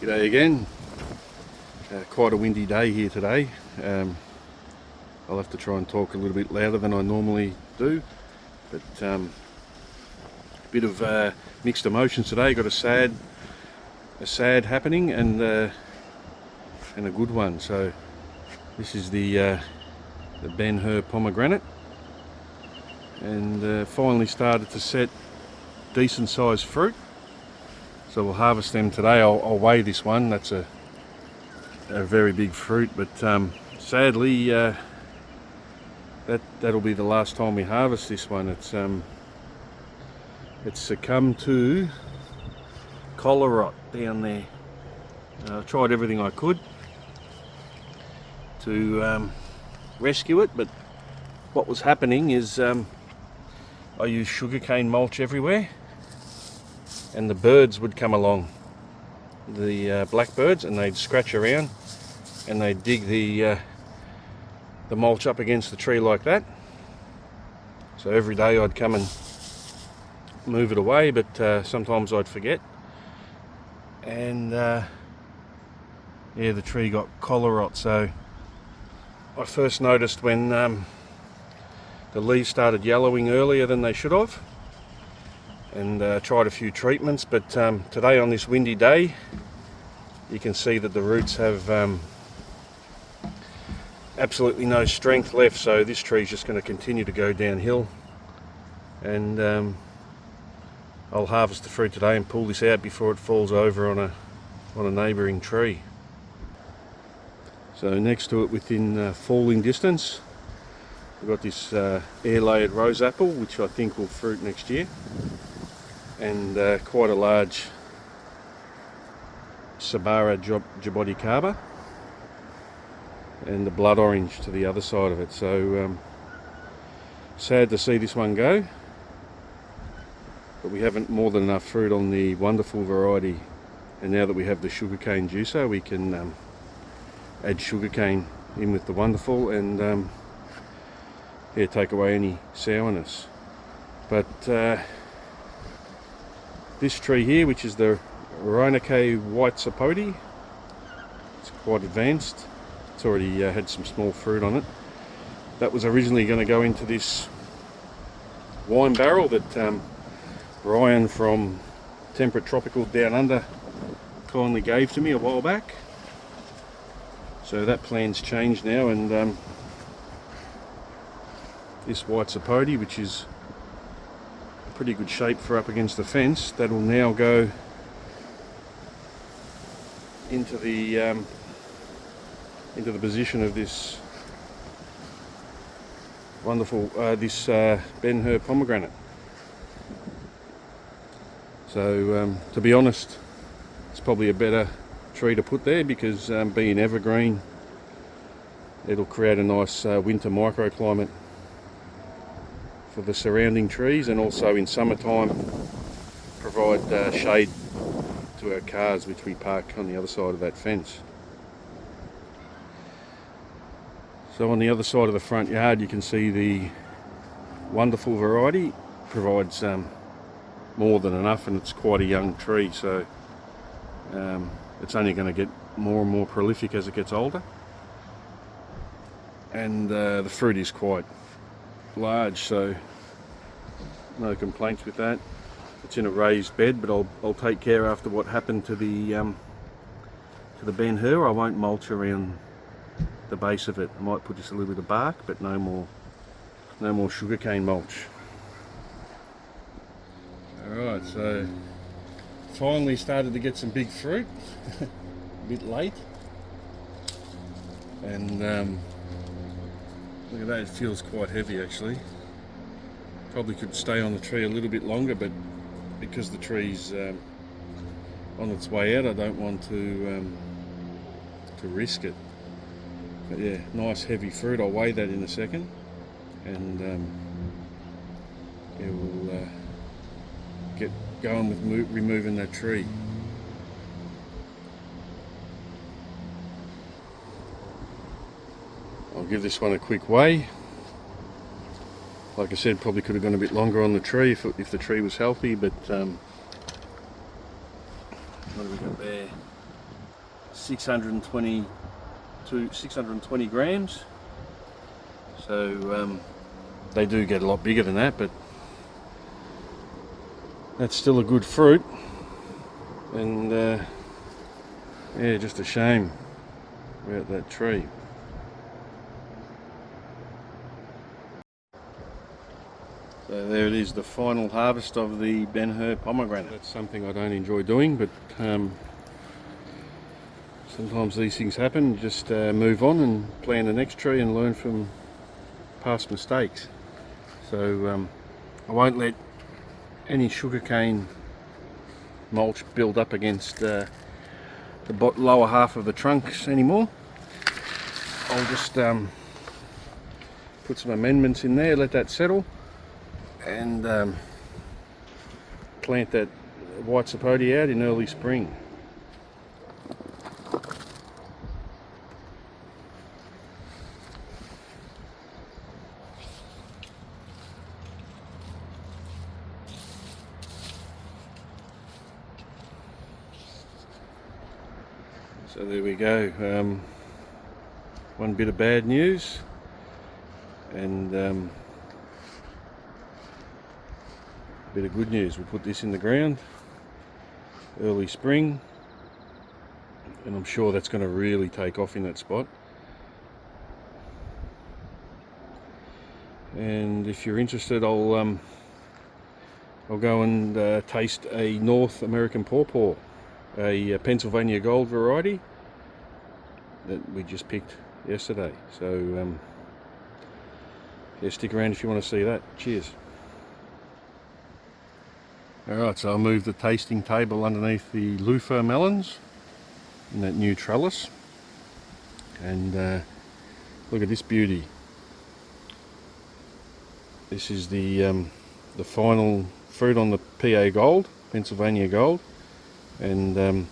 G'day again. Quite a windy day here today. I'll have to try and talk a little bit louder than I normally do, but a bit of mixed emotions today. Got a sad happening and a good one. So this is the Ben Hur pomegranate, and finally started to set decent sized fruit. So we'll harvest them today. I'll weigh this one. That's a very big fruit, but sadly that'll be the last time we harvest this one. It's succumbed to collar rot down there. I tried everything I could to rescue it, but what was happening is I used sugarcane mulch everywhere, and the birds would come along, the blackbirds, and they'd scratch around and they'd dig the mulch up against the tree like that. So every day I'd come and move it away, but sometimes I'd forget, and yeah, the tree got collar rot. So I first noticed when the leaves started yellowing earlier than they should have, and tried a few treatments, but today on this windy day you can see that the roots have absolutely no strength left. So this tree is just going to continue to go downhill, and I'll harvest the fruit today and pull this out before it falls over on a neighbouring tree. So next to it, within falling distance, we've got this air-layered rose apple, which I think will fruit next year, and quite a large Sabara jaboticaba, and the blood orange to the other side of it. So sad to see this one go, but we haven't more than enough fruit on the wonderful variety, and now that we have the sugarcane juicer, we can add sugarcane in with the wonderful and yeah, take away any sourness. But this tree here, which is the Rhinocae white sapote, it's quite advanced. It's already had some small fruit on it. That was originally going to go into this wine barrel that Ryan from Temperate Tropical Down Under kindly gave to me a while back. So that plan's changed now, and this white sapote, which is pretty good shape for up against the fence, that will now go into the position of this wonderful this Ben Hur pomegranate. So to be honest, it's probably a better tree to put there, because being evergreen, it'll create a nice winter microclimate for the surrounding trees, and also in summertime provide shade to our cars, which we park on the other side of that fence. So on the other side of the front yard, you can see the wonderful variety provides more than enough, and it's quite a young tree, so it's only going to get more and more prolific as it gets older, and the fruit is quite large, so no complaints with that. It's in a raised bed, but I'll take care after what happened to the Ben Hur. I won't mulch around the base of it. I might put just a little bit of bark, but no more sugarcane mulch. Alright, so finally started to get some big fruit. A bit late, and look at that, it feels quite heavy actually. Probably could stay on the tree a little bit longer, but because the tree's on its way out, I don't want to risk it. But yeah, nice heavy fruit. I'll weigh that in a second, and yeah, we'll get going with removing that tree. I'll give this one a quick weigh. Like I said, probably could have gone a bit longer on the tree if the tree was healthy, but what have we got there? 620 to 620 grams. So they do get a lot bigger than that, but that's still a good fruit. And yeah, just a shame about that tree. So there it is, the final harvest of the Ben-Hur pomegranate. That's something I don't enjoy doing, but sometimes these things happen. Just move on and plant the next tree and learn from past mistakes. So I won't let any sugarcane mulch build up against the lower half of the trunks anymore. I'll just put some amendments in there, let that settle, and plant that white sapote out in early spring. So there we go. One bit of bad news, and a bit of good news. We'll put this in the ground early spring, and I'm sure that's going to really take off in that spot. And if you're interested, I'll go and taste a North American pawpaw, a Pennsylvania Gold variety that we just picked yesterday. So yeah, stick around if you want to see that. Cheers. Alright, so I'll move the tasting table underneath the loofah melons in that new trellis, and look at this beauty. This is the final fruit on the PA Gold, Pennsylvania Gold, and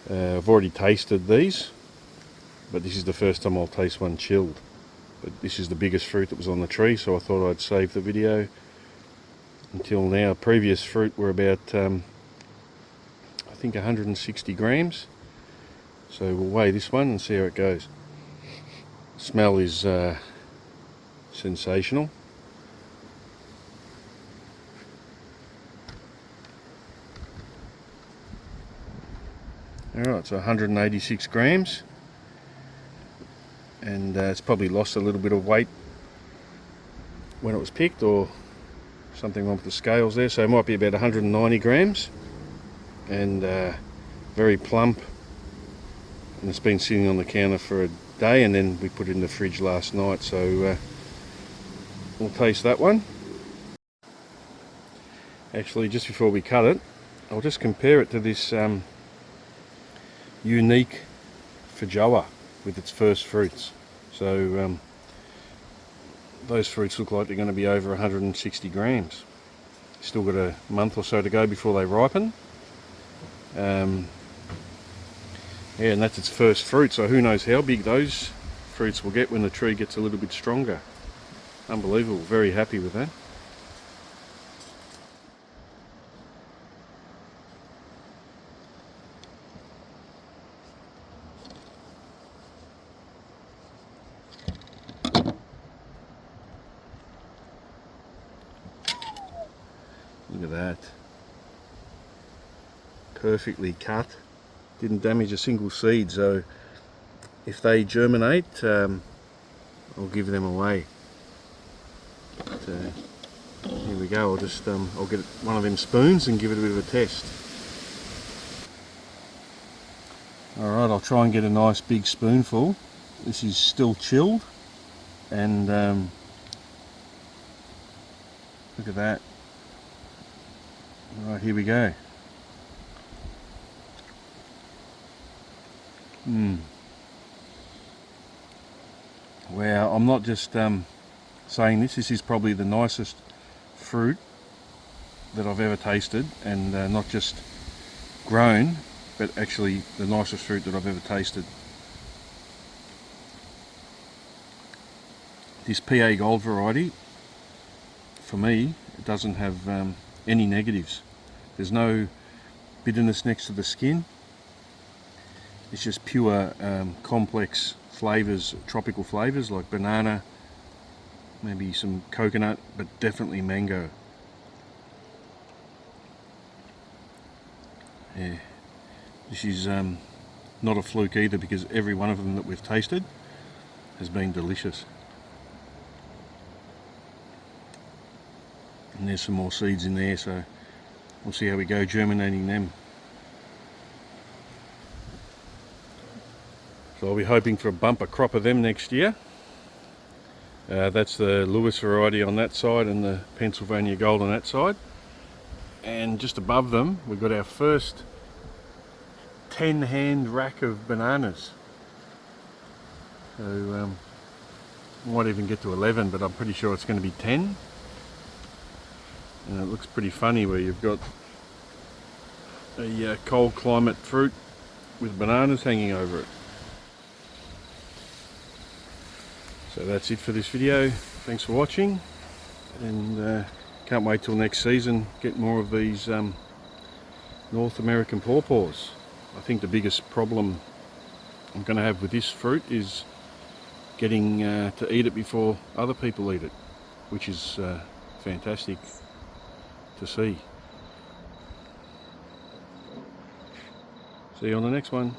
I've already tasted these, but this is the first time I'll taste one chilled. But this is the biggest fruit that was on the tree, so I thought I'd save the video until now. Previous fruit were about I think 160 grams, so we'll weigh this one and see how it goes. Smell is sensational. Alright, so 186 grams, and it's probably lost a little bit of weight when it was picked, or something wrong with the scales there, so it might be about 190 grams, and very plump, and it's been sitting on the counter for a day, and then we put it in the fridge last night, so we'll taste that one. Actually, just before we cut it, I'll just compare it to this unique Feijoa with its first fruits. So those fruits look like they're going to be over 160 grams. Still got a month or so to go before they ripen. Yeah, and that's its first fruit, so who knows how big those fruits will get when the tree gets a little bit stronger. Unbelievable, very happy with that. Look at that. Perfectly cut. Didn't damage a single seed, so if they germinate, I'll give them away. But, here we go. I'll just I'll get one of them spoons and give it a bit of a test. Alright, I'll try and get a nice big spoonful. This is still chilled, and look at that. Right, here we go. Wow, I'm not just saying this. This is probably the nicest fruit that I've ever tasted, and not just grown, but actually the nicest fruit that I've ever tasted. This PA Gold variety, for me, it doesn't have any negatives. There's no bitterness next to the skin. It's just pure complex flavours, tropical flavours like banana, maybe some coconut, but definitely mango. Yeah, this is not a fluke either, because every one of them that we've tasted has been delicious. And there's some more seeds in there, so we'll see how we go germinating them. So I'll be hoping for a bumper crop of them next year. That's the Lewis variety on that side and the Pennsylvania Gold on that side. And just above them we've got our first 10-hand rack of bananas. So might even get to 11, but I'm pretty sure it's going to be 10. And it looks pretty funny where you've got a cold climate fruit with bananas hanging over it. So that's it for this video. Thanks for watching, and can't wait till next season, get more of these North American pawpaws. I think the biggest problem I'm going to have with this fruit is getting to eat it before other people eat it, which is fantastic to see. See you on the next one.